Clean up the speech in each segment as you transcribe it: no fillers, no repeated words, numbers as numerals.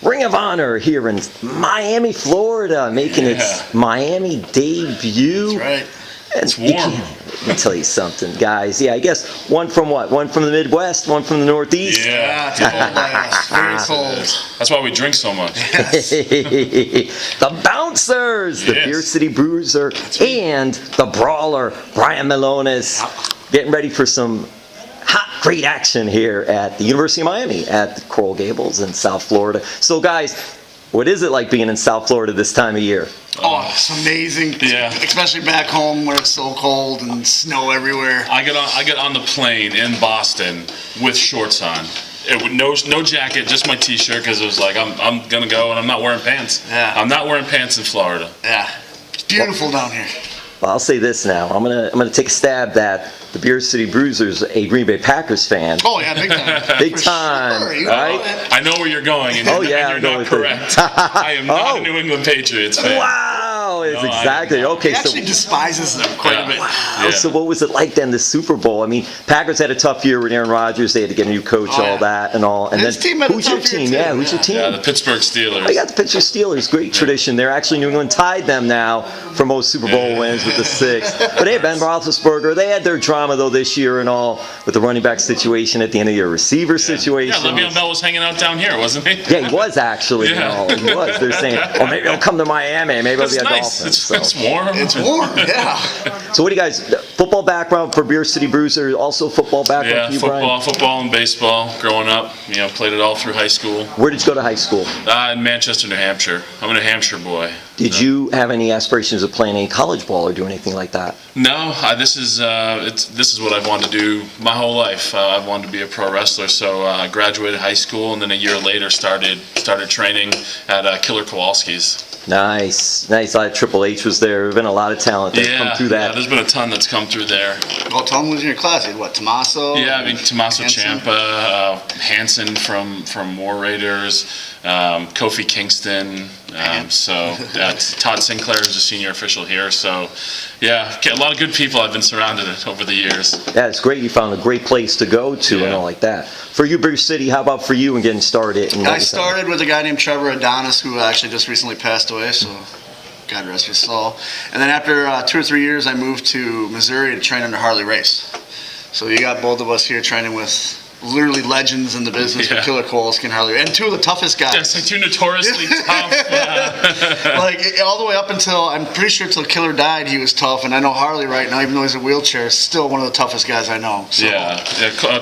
Ring of Honor here in Miami, Florida, making its Miami debut. That's right. It's warm. Let me tell you something, guys. Yeah, I guess one from what? One from the Midwest, one from the Northeast. Yeah. It's cold last. Very cold. That's why we drink so much. The Bouncers, the Yes. Beer City Bruiser, and the Brawler, Brian Milonas, getting ready for some hot, great action here at the University of Miami at the Coral Gables in South Florida. So, guys, what is it like being in South Florida this time of year? Oh, it's amazing. Yeah. Especially back home where it's so cold and snow everywhere. I get on the plane in Boston with shorts on. No jacket, just my T-shirt, because it was like I'm gonna go and I'm not wearing pants. Yeah. I'm not wearing pants in Florida. Yeah. It's beautiful down here. Well, I'll say this now. I'm gonna take a stab that the Beer City Bruiser's a Green Bay Packers fan. Oh yeah, big time. Big For time, sure. You right? know it. I know where you're going, and, Oh, yeah, I and know you're not what it correct. I am not a New England Patriots fan. Wow, it's No, I exactly am not. okay. He So. actually despises them quite a bit. Yeah. So what was it like then, the Super Bowl? I mean, Packers had a tough year with Aaron Rodgers. They had to get a new coach, Oh, yeah. all that and all. And His then team had a who's your tough year, team? too. Yeah, who's your team? Yeah, the Pittsburgh Steelers. I got the Pittsburgh Steelers. Great tradition. They're actually New England tied them now for most Super Bowl wins with the 6. But hey, Ben Roethlisberger, they had their drama though this year and all with the running back situation at the end of your receiver situation. Yeah, Le'Veon Bell was hanging out down here, wasn't he? Yeah, he was actually. Yeah. You know, he was. They're saying, oh, maybe he'll come to Miami. Maybe he'll It's be a nice. Dolphin. It's warm. It's warm, yeah. So what do you guys, football background for Beer City Bruiser, also football background Yeah, for you, Brian? football and baseball. Growing up, played it all through high school. Where did you go to high school? In Manchester, New Hampshire. I'm a New Hampshire boy. Did you have any aspirations of playing any college ball or doing anything like that? No, this is what I've wanted to do my whole life. I've wanted to be a pro wrestler. So I graduated high school, and then a year later started training at Killer Kowalski's. Nice. A lot of Triple H was there. There's been a lot of talent that's come through that. Yeah, there's been a ton that's come through there. Well, Tom was in your class. You had what, Tommaso? Yeah, I mean Tommaso Hansen? Ciampa, Hansen from War Raiders, Kofi Kingston. Todd Sinclair is a senior official here. So, yeah, a lot of good people I've been surrounded with over the years. Yeah, it's great. You found a great place to go to and all like that. For you, Beer City, how about for you and getting started? I started with a guy named Trevor Adonis, who actually just recently passed away, so God rest his soul. And then after 2 or 3 years, I moved to Missouri to train under Harley Race. So you got both of us here training with literally legends in the business with Killer Kowalski and Harley, and 2 of the toughest guys. Yeah, it's like 2 notoriously tough. Like all the way up until, I'm pretty sure till Killer died, he was tough. And I know Harley right now, even though he's in a wheelchair, is still one of the toughest guys I know. So. Yeah.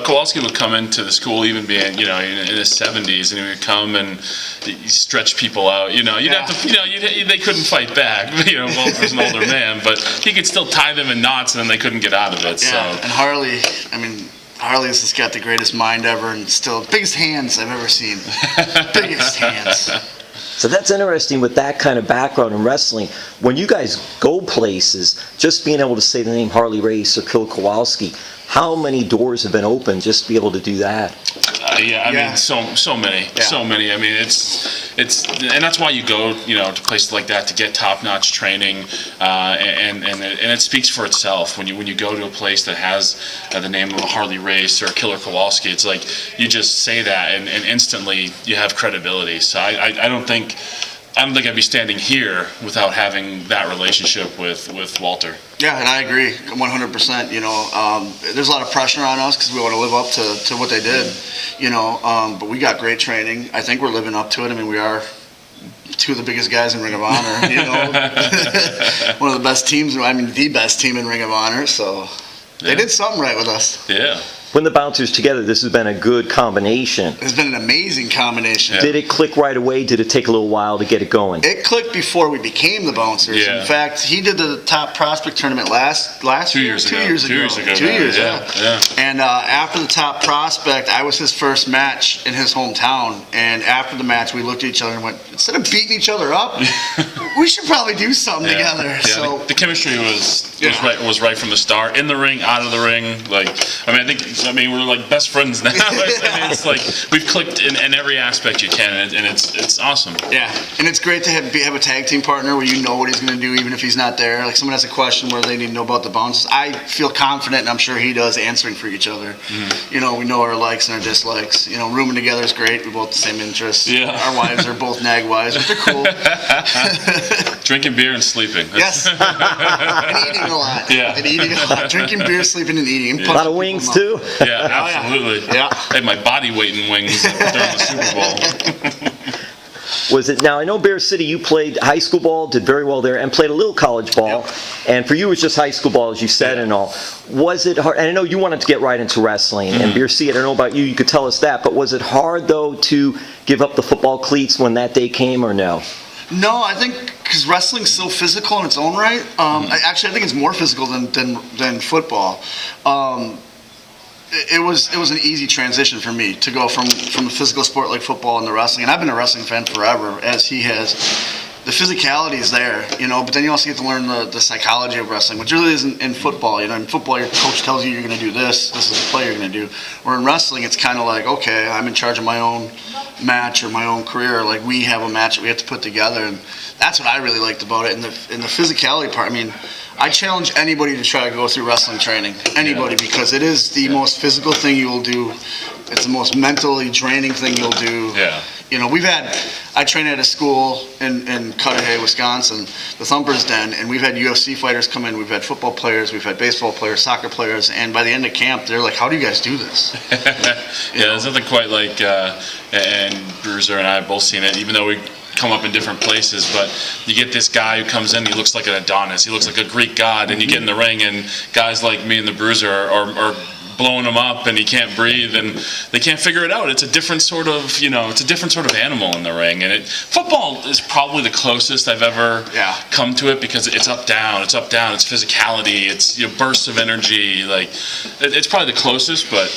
Kowalski would come into the school even being, in his 70s, and he would come and stretch people out. You'd have to, they couldn't fight back. Walter's an older man, but he could still tie them in knots, and then they couldn't get out of it. Yeah. So. And Harley's just got the greatest mind ever, and still biggest hands I've ever seen. Biggest hands. So that's interesting with that kind of background in wrestling. When you guys go places, just being able to say the name Harley Race or Killer Kowalski, how many doors have been opened just to be able to do that? I mean, so many. I mean, it's and that's why you go, to places like that to get top-notch training, and it speaks for itself when you go to a place that has the name of a Harley Race or Killer Kowalski. It's like you just say that and instantly you have credibility. So I don't think I'd be standing here without having that relationship with Walter. Yeah, and I agree 100%. There's a lot of pressure on us because we want to live up to what they did, but we got great training. I think we're living up to it. I mean, we are 2 of the biggest guys in Ring of Honor, one of the best teams, the best team in Ring of Honor, so they did something right with us. Yeah. When the Bouncers together, this has been a good combination. It's been an amazing combination. Yeah. Did it click right away? Did it take a little while to get it going? It clicked before we became the Bouncers. Yeah. In fact, he did the top prospect tournament last 2 years ago. 2 years ago. 2 years, yeah. And after the top prospect, I was his first match in his hometown. And after the match, we looked at each other and went, instead of beating each other up, we should probably do something together. Yeah, so the chemistry was right from the start. In the ring, out of the ring. I think I mean, we're like best friends now. I mean, it's like we've clicked in every aspect you can, and it's awesome. Yeah, and it's great to have a tag team partner where you know what he's going to do even if he's not there. Like someone has a question where they need to know about the bounces. I feel confident, and I'm sure he does, answering for each other. You know, we know our likes and our dislikes. You know, rooming together is great. We both the same interests. Yeah. Our wives are both nag wives, but they're cool. Drinking beer and sleeping. Yes. And eating a lot. Yeah. And eating a lot. Drinking beer, sleeping, and eating. A lot of wings too. Yeah, absolutely. Yeah. I had my body weight in wings during the Super Bowl. Was it now? I know Bear City. You played high school ball, did very well there, and played a little college ball. Yep. And for you, it was just high school ball, as you said, and all. Was it hard? And I know you wanted to get right into wrestling. And Bear City, I don't know about you. You could tell us that. But was it hard though to give up the football cleats when that day came, or no? No, I think because wrestling's so physical in its own right. I think it's more physical than football. It was an easy transition for me to go from a physical sport like football into wrestling. And I've been a wrestling fan forever, as he has. The physicality is there, you know, but then you also get to learn the psychology of wrestling, which really isn't in football. You know, in football, your coach tells you you're going to do this is the play you're going to do. Or in wrestling, it's kind of like, okay, I'm in charge of my own match or my own career. Like, we have a match that we have to put together, and that's what I really liked about it. And the physicality part, I mean, I challenge anybody to try to go through wrestling training, anybody, because it is the most physical thing you will do. It's the most mentally draining thing you'll do. Yeah. You know, I train at a school in Cudahy, Wisconsin, the Thumper's Den, and we've had UFC fighters come in, we've had football players, we've had baseball players, soccer players, and by the end of camp, they're like, how do you guys do this? Yeah, there's nothing quite like, and Bruiser and I have both seen it, even though we come up in different places, but you get this guy who comes in, he looks like an Adonis, he looks like a Greek god, and you get in the ring, and guys like me and the Bruiser are blowing him up, and he can't breathe, and they can't figure it out. It's a different sort of, it's a different sort of animal in the ring, and football is probably the closest I've ever come to it, because it's up down, it's physicality, it's bursts of energy, like it's probably the closest, but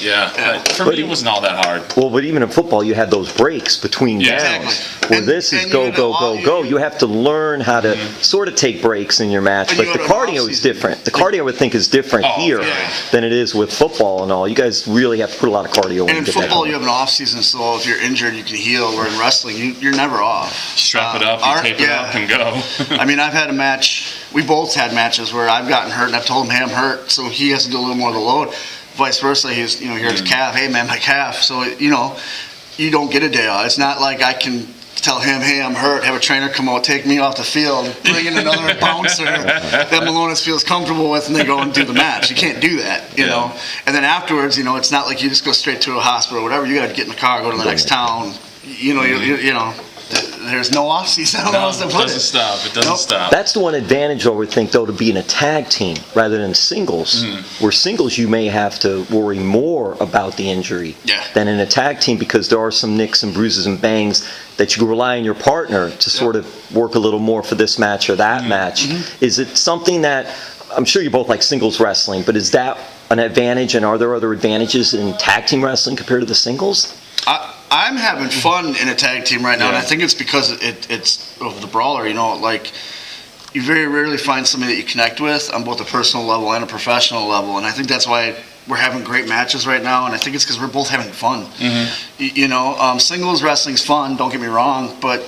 for me it wasn't all that hard. Well, but even in football, you had those breaks between downs. Exactly. Where this is go, go, go, go. You have to learn how to sort of take breaks in your match, but the cardio is different. The cardio, I would think, is different here than it is with football and all. You guys really have to put a lot of cardio in. And in football, you have an off season, so if you're injured, you can heal. Where in wrestling, you're never off. Strap it up, you tape it up, and go. I mean, I've had a match. We both had matches where I've gotten hurt, and I've told him, "Hey, I'm hurt," so he has to do a little more of the load. Vice versa, he's here's his calf. Hey, man, my calf. So you don't get a day off. It's not like I can tell him, hey, I'm hurt, have a trainer come out, take me off the field, bring in another bouncer that Milonas feels comfortable with, and they go and do the match. You can't do that, you know. And then afterwards, it's not like you just go straight to a hospital or whatever. You got to get in the car, go to the next town. There's no off season. I don't know how else to put it. It doesn't stop. That's the one advantage I would think, though, to be in a tag team rather than singles. Where singles, you may have to worry more about the injury than in a tag team, because there are some nicks and bruises and bangs that you can rely on your partner to sort of work a little more for this match or that match. Is it something that, I'm sure you both like singles wrestling, but is that an advantage, and are there other advantages in tag team wrestling compared to the singles? I'm having fun in a tag team right now, and I think it's because it's of the Brawler. Like, you very rarely find somebody that you connect with on both a personal level and a professional level, and I think that's why we're having great matches right now, and I think it's because we're both having fun. Singles wrestling's fun, don't get me wrong, but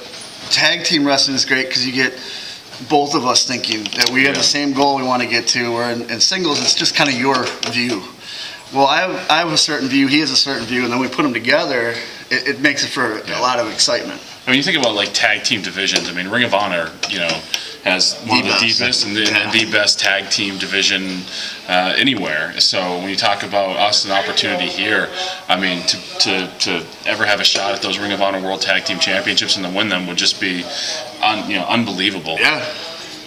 tag team wrestling is great because you get both of us thinking that we have the same goal we want to get to, where in singles it's just kind of your view. Well, I have a certain view, he has a certain view, and then we put them together, it makes it for a lot of excitement. I mean, you think about like tag team divisions. I mean, Ring of Honor, has one of the deepest and the best tag team division anywhere. So when you talk about us, an opportunity here, I mean, to ever have a shot at those Ring of Honor World Tag Team Championships and to win them would just be, unbelievable. Yeah.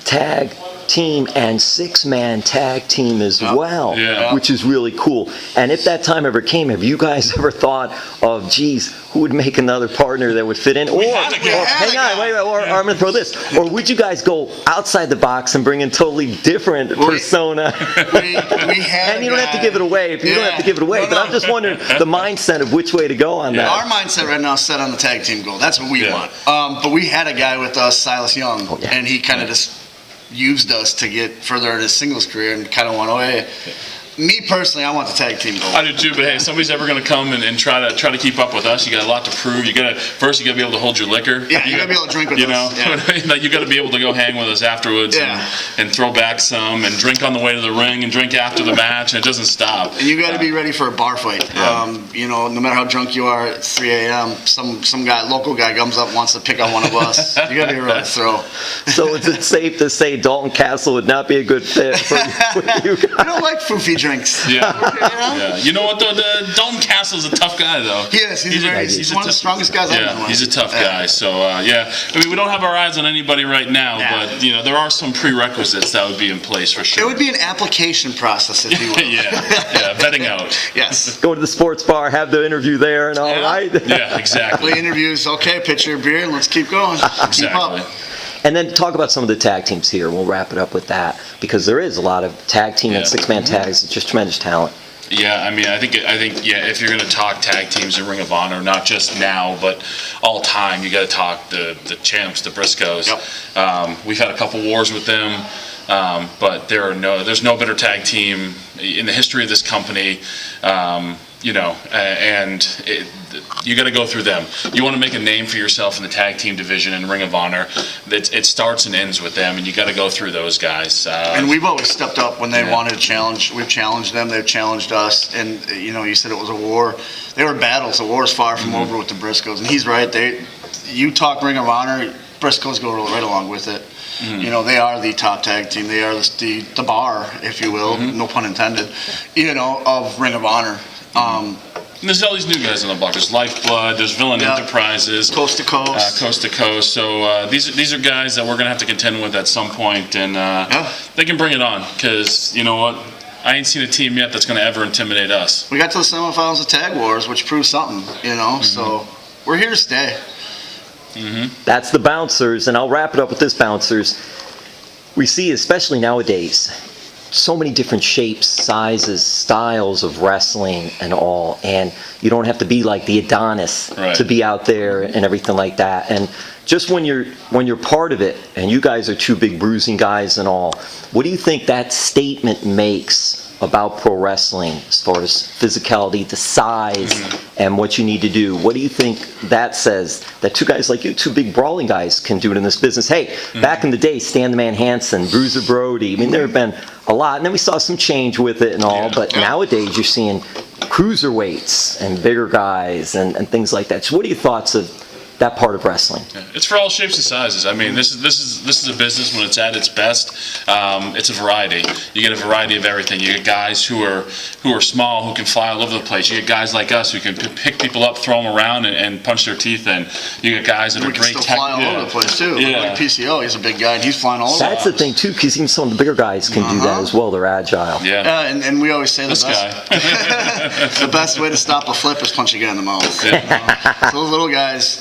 Tag team and 6-man tag team as well, which is really cool. And if that time ever came, have you guys ever thought of, geez, who would make another partner that would fit in? Or I'm going to throw this. Or would you guys go outside the box and bring in totally different persona? We had and you don't have to give it away. You don't have to give it away. But I'm just wondering the mindset of which way to go on that. Our mindset right now is set on the tag team goal. That's what we want. But we had a guy with us, Silas Young, and he kind of just used us to get further in his singles career and kind of went, Me personally, I want the tag team gold. I do too, but hey, if somebody's ever going to come and try to keep up with us, you got a lot to prove. You got to be able to hold your liquor. Yeah, you got to be able to drink with us. Yeah. Like you got to be able to go hang with us afterwards and throw back some and drink on the way to the ring and drink after the match. And it doesn't stop. And you got to be ready for a bar fight. Yeah. No matter how drunk you are at 3 a.m., some local guy comes up and wants to pick on one of us. You got to be ready to throw. So is it safe to say Dalton Castle would not be a good fit for you guys? I don't like foofy drinks. Yeah. Yeah. You know what though? Dalton Castle's a tough guy though. He is. He's one of the strongest guys I know. He's a tough guy. So I mean, we don't have our eyes on anybody right now, but there are some prerequisites that would be in place for sure. It would be an application process, if you will. yeah, vetting out. Yes. Go to the sports bar, have the interview there, and all right. Yeah, exactly. Interviews. Okay, pitch your beer, and let's keep going. Exactly. Keep up. And then talk about some of the tag teams here. We'll wrap it up with that because there is a lot of tag team and six-man tags. It's just tremendous talent. Yeah, I mean, I think, if you're going to talk tag teams in Ring of Honor, not just now, but all time, you got to talk the champs, the Briscoes. Yep. We've had a couple wars with them, but there's no better tag team in the history of this company. You got to go through them. You want to make a name for yourself in the tag team division in Ring of Honor. It starts and ends with them, and you got to go through those guys. And we've always stepped up when they wanted to challenge. We've challenged them. They've challenged us. And you said it was a war. They were battles. The war is far from over with the Briscoes. And he's right. You talk Ring of Honor, Briscoes go right along with it. They are the top tag team. They are the bar, if you will, no pun intended, of Ring of Honor. And there's all these new guys on the block. There's Lifeblood. There's Villain Enterprises. Coast to Coast. Coast to Coast. So these are guys that we're going to have to contend with at some point, and they can bring it on because you know what? I ain't seen a team yet that's going to ever intimidate us. We got to the semifinals of Tag Wars, which proves something, So we're here to stay. That's the Bouncers, and I'll wrap it up with this, Bouncers. We see, especially nowadays, so many different shapes, sizes, styles of wrestling and all, and you don't have to be like the Adonis to be out there and everything like that. And just when you're part of it, and you guys are two big bruising guys and all, what do you think that statement makes about pro wrestling as far as physicality, the size, and what you need to do? What do you think that says that two guys like you, two big brawling guys, can do it in this business? Hey, back in the day, Stan the Man Hansen, Bruiser Brody, I mean, there have been a lot, and then we saw some change with it and all, but nowadays you're seeing cruiserweights and bigger guys and things like that. So what are your thoughts of that part of wrestling? It's for all shapes and sizes. I mean, this is a business when it's at its best. It's a variety. You get a variety of everything. You get guys who are small, who can fly all over the place. You get guys like us who can pick people up, throw them around, and punch their teeth in. You get guys that are great. We can still fly all over the place too. Yeah. Like PCO, he's a big guy, and he's flying all over. That's the thing too, because even some of the bigger guys can do that as well. They're agile. Yeah. And we always say this guy. the best way to stop a flip is punch a guy in the mouth. Yeah. So those little guys,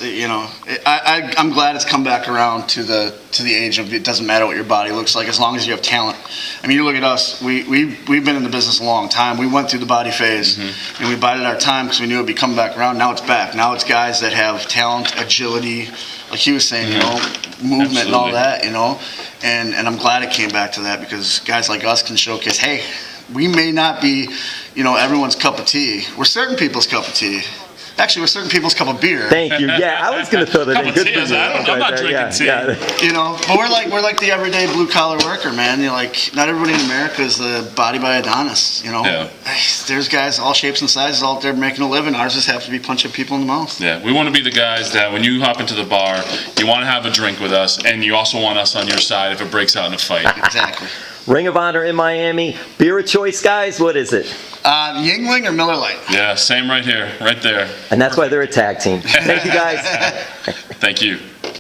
I'm glad it's come back around to the age of it doesn't matter what your body looks like as long as you have talent. I mean, you look at us. We've been in the business a long time. We went through the body phase, and we bided our time because we knew it'd be coming back around. Now it's back. Now it's guys that have talent, agility, like he was saying, movement and all that, And I'm glad it came back to that because guys like us can showcase. Hey, we may not be, everyone's cup of tea. We're certain people's cup of tea. Actually, we're certain people's cup of beer. Thank you. Yeah, I was going to throw that in. Good for you. I'm not drinking tea. Yeah. But we're like the everyday blue collar worker, man. Not everybody in America is the body by Adonis. Yeah. There's guys all shapes and sizes out there making a living. Ours just have to be punching people in the mouth. Yeah, we want to be the guys that when you hop into the bar, you want to have a drink with us, and you also want us on your side if it breaks out in a fight. Exactly. Ring of Honor in Miami. Beer of choice, guys. What is it? Yingling or Miller Lite? Yeah, same right here, right there. And that's why they're a tag team. Thank you, guys. Thank you.